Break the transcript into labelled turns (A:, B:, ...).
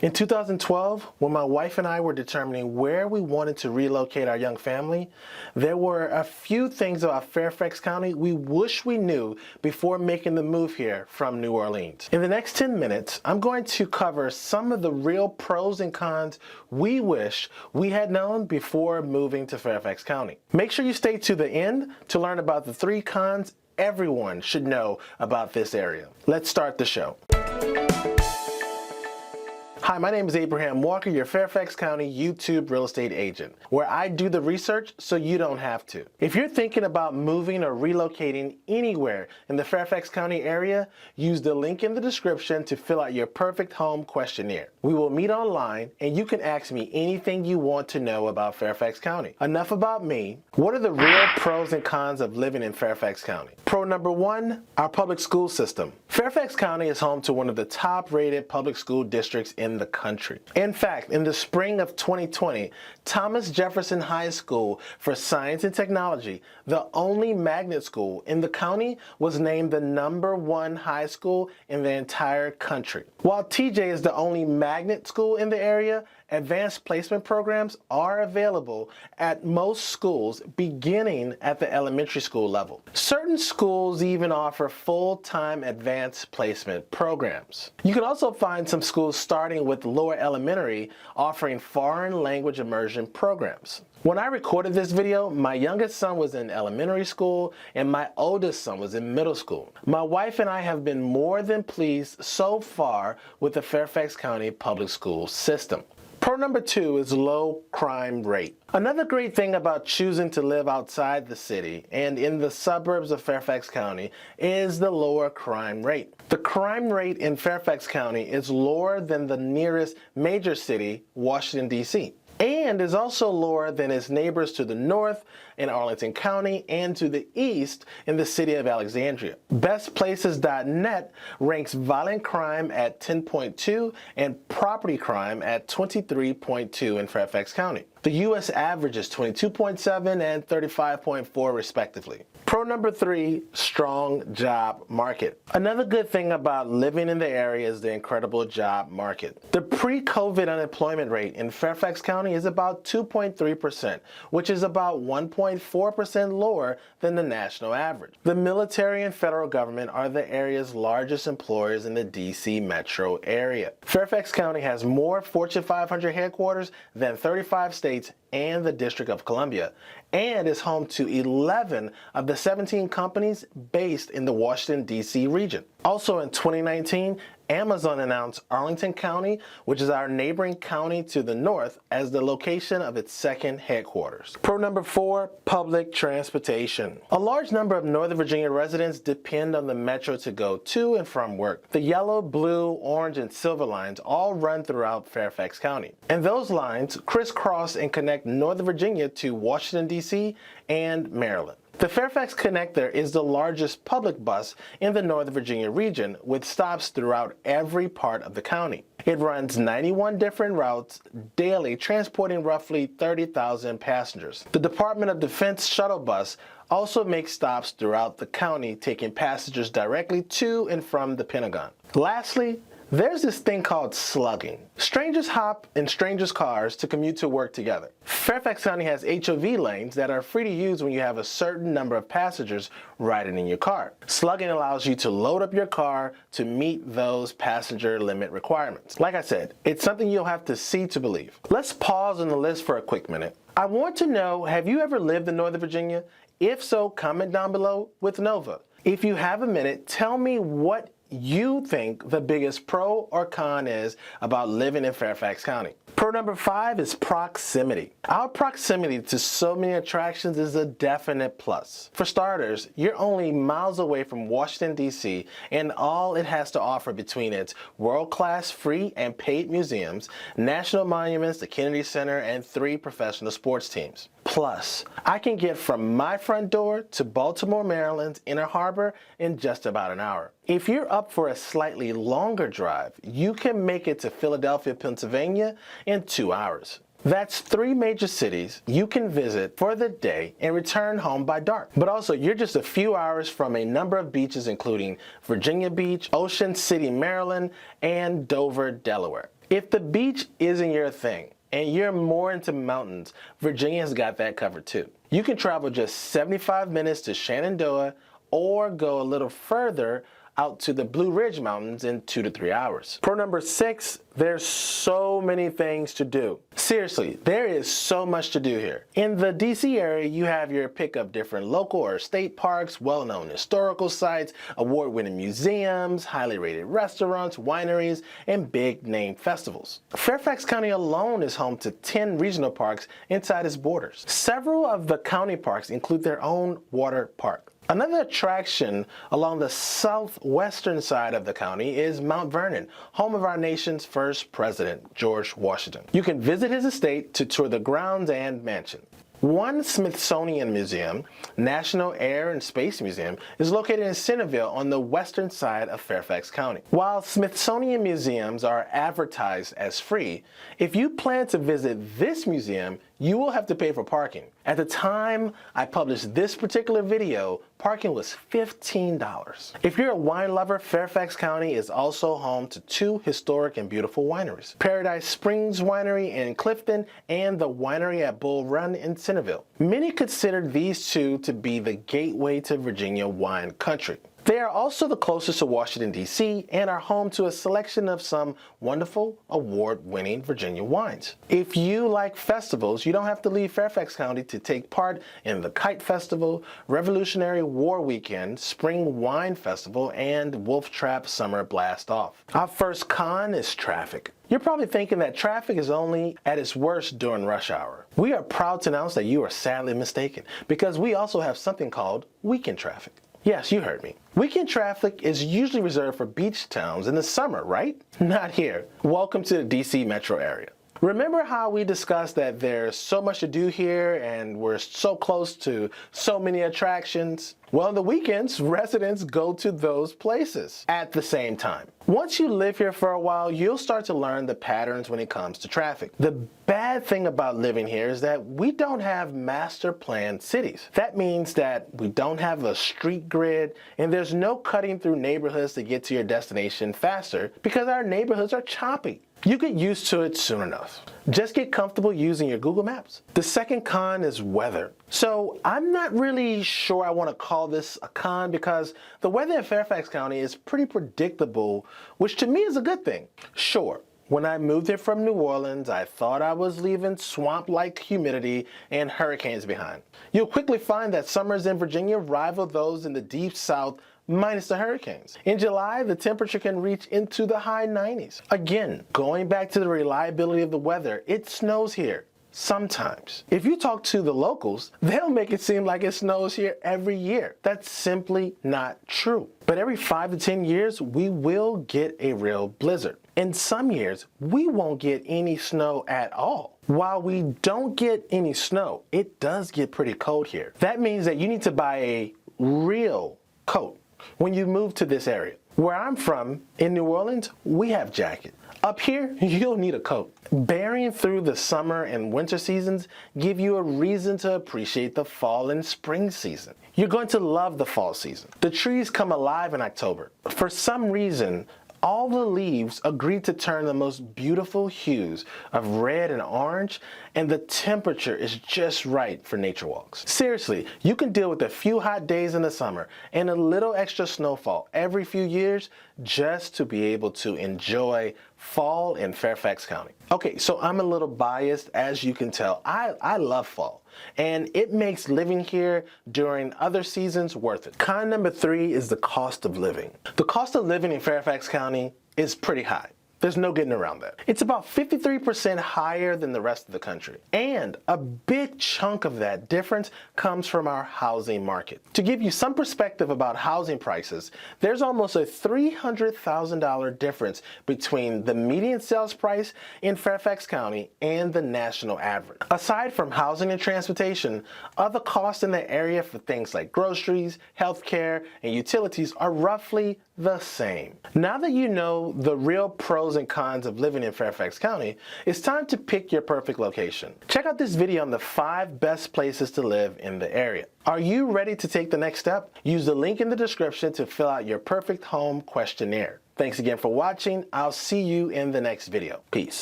A: In 2012, when my wife and I were determining where we wanted to relocate our young family, there were a few things about Fairfax County we wish we knew before making the move here from New Orleans. In the next 10 minutes, I'm going to cover some of the real pros and cons we wish we had known before moving to Fairfax County. Make sure you stay to the end to learn about the 3 cons everyone should know about this area. Let's start the show. Hi, my name is Abraham Walker, your Fairfax County YouTube real estate agent, where I do the research so you don't have to. If you're thinking about moving or relocating anywhere in the Fairfax County area, use the link in the description to fill out your Perfect Home Questionnaire. We will meet online and you can ask me anything you want to know about Fairfax County. Enough about me. What are the real pros and cons of living in Fairfax County? Pro number 1, our public school system. Fairfax County is home to one of the top-rated public school districts in the country. In fact, in the spring of 2020, Thomas Jefferson High School for Science and Technology, the only magnet school in the county, was named the #1 high school in the entire country. While TJ is the only magnet school in the area, advanced placement programs are available at most schools beginning at the elementary school level. Certain schools even offer full-time advanced placement programs. You can also find some schools starting with lower elementary offering foreign language immersion programs. When I recorded this video, my youngest son was in elementary school and my oldest son was in middle school. My wife and I have been more than pleased so far with the Fairfax County public school system. Pro number 2 is low crime rate. Another great thing about choosing to live outside the city and in the suburbs of Fairfax County is the lower crime rate. The crime rate in Fairfax County is lower than the nearest major city, Washington, D.C., and is also lower than its neighbors to the north in Arlington County and to the east in the city of Alexandria. BestPlaces.net ranks violent crime at 10.2 and property crime at 23.2 in Fairfax County. The U.S. average is 22.7 and 35.4 respectively. Pro number 3, strong job market. Another good thing about living in the area is the incredible job market. The pre-COVID unemployment rate in Fairfax County is about 2.3%, which is about 1.4% lower than the national average. The military and federal government are the area's largest employers in the D.C. metro area. Fairfax County has more Fortune 500 headquarters than 35 states and the District of Columbia, and is home to 11 of the 17 companies based in the Washington, D.C. region. Also in 2019, Amazon announced Arlington County, which is our neighboring county to the north, as the location of its second headquarters. Pro number 4, public transportation. A large number of Northern Virginia residents depend on the metro to go to and from work. The yellow, blue, orange, and silver lines all run throughout Fairfax County. And those lines crisscross and connect Northern Virginia to Washington, D.C. and Maryland. The Fairfax Connector is the largest public bus in the Northern Virginia region with stops throughout every part of the county. It runs 91 different routes daily, transporting roughly 30,000 passengers. The Department of Defense shuttle bus also makes stops throughout the county, taking passengers directly to and from the Pentagon. Lastly, there's this thing called slugging. Strangers hop in strangers' cars to commute to work together. Fairfax County has HOV lanes that are free to use when you have a certain number of passengers riding in your car. Slugging allows you to load up your car to meet those passenger limit requirements. Like I said, it's something you'll have to see to believe. Let's pause on the list for a quick minute. I want to know, have you ever lived in Northern Virginia? If so, comment down below with Nova. If you have a minute, tell me what you think the biggest pro or con is about living in Fairfax County. Pro number 5 is proximity. Our proximity to so many attractions is a definite plus. For starters, you're only miles away from Washington, D.C. and all it has to offer between its world-class free and paid museums, national monuments, the Kennedy Center, and 3 professional sports teams. Plus, I can get from my front door to Baltimore, Maryland's Inner Harbor in just about an hour. If you're up for a slightly longer drive, you can make it to Philadelphia, Pennsylvania in 2 hours. That's 3 major cities you can visit for the day and return home by dark. But also, you're just a few hours from a number of beaches including Virginia Beach, Ocean City, Maryland, and Dover, Delaware. If the beach isn't your thing and you're more into mountains, Virginia's got that covered too. You can travel just 75 minutes to Shenandoah or go a little further out to the Blue Ridge Mountains in 2 to 3 hours. Pro number 6, there's so many things to do. Seriously, there is so much to do here. In the DC area, you have your pick of different local or state parks, well-known historical sites, award-winning museums, highly rated restaurants, wineries, and big-name festivals. Fairfax County alone is home to 10 regional parks inside its borders. Several of the county parks include their own water park. Another attraction along the southwestern side of the county is Mount Vernon, home of our nation's first president, George Washington. You can visit his estate to tour the grounds and mansion. One Smithsonian Museum, National Air and Space Museum, is located in Centerville on the western side of Fairfax County. While Smithsonian museums are advertised as free, if you plan to visit this museum, you will have to pay for parking. At the time I published this particular video, parking was $15. If you're a wine lover, Fairfax County is also home to 2 historic and beautiful wineries: Paradise Springs Winery in Clifton and the winery at Bull Run in Centerville. Many consider these 2 to be the gateway to Virginia wine country. They are also the closest to Washington, D.C., and are home to a selection of some wonderful, award-winning Virginia wines. If you like festivals, you don't have to leave Fairfax County to take part in the Kite Festival, Revolutionary War Weekend, Spring Wine Festival, and Wolf Trap Summer Blast Off. Our first con is traffic. You're probably thinking that traffic is only at its worst during rush hour. We are proud to announce that you are sadly mistaken, because we also have something called weekend traffic. Yes, you heard me. Weekend traffic is usually reserved for beach towns in the summer, right? Not here. Welcome to the DC metro area. Remember how we discussed that there's so much to do here and we're so close to so many attractions? Well, on the weekends, residents go to those places at the same time. Once you live here for a while, you'll start to learn the patterns when it comes to traffic. The bad thing about living here is that we don't have master planned cities. That means that we don't have a street grid and there's no cutting through neighborhoods to get to your destination faster because our neighborhoods are choppy. You get used to it soon enough. Just get comfortable using your Google Maps. The second con is weather. So I'm not really sure I want to call this a con because the weather in Fairfax County is pretty predictable, which to me is a good thing. Sure, when I moved here from New Orleans, I thought I was leaving swamp-like humidity and hurricanes behind. You'll quickly find that summers in Virginia rival those in the deep south, minus the hurricanes. In July, the temperature can reach into the high 90s. Again, going back to the reliability of the weather, it snows here sometimes. If you talk to the locals, they'll make it seem like it snows here every year. That's simply not true. But every 5 to 10 years, we will get a real blizzard. In some years, we won't get any snow at all. While we don't get any snow, it does get pretty cold here. That means that you need to buy a real coat when you move to this area. Where I'm from, in New Orleans, we have jackets. Up here, you'll need a coat. Bearing through the summer and winter seasons give you a reason to appreciate the fall and spring season. You're going to love the fall season. The trees come alive in October. For some reason, all the leaves agree to turn the most beautiful hues of red and orange, and the temperature is just right for nature walks. Seriously, you can deal with a few hot days in the summer and a little extra snowfall every few years just to be able to enjoy fall in Fairfax County. Okay, so I'm a little biased, as you can tell. I love fall, and it makes living here during other seasons worth it. Con number 3 is the cost of living. The cost of living in Fairfax County is pretty high. There's no getting around that. It's about 53% higher than the rest of the country. And a big chunk of that difference comes from our housing market. To give you some perspective about housing prices, there's almost a $300,000 difference between the median sales price in Fairfax County and the national average. Aside from housing and transportation, other costs in the area for things like groceries, healthcare, and utilities are roughly the same. Now that you know the real pros pros and cons of living in Fairfax County, it's time to pick your perfect location. Check out this video on the 5 best places to live in the area. Are you ready to take the next step? Use the link in the description to fill out your Perfect Home Questionnaire. Thanks again for watching. I'll see you in the next video. Peace.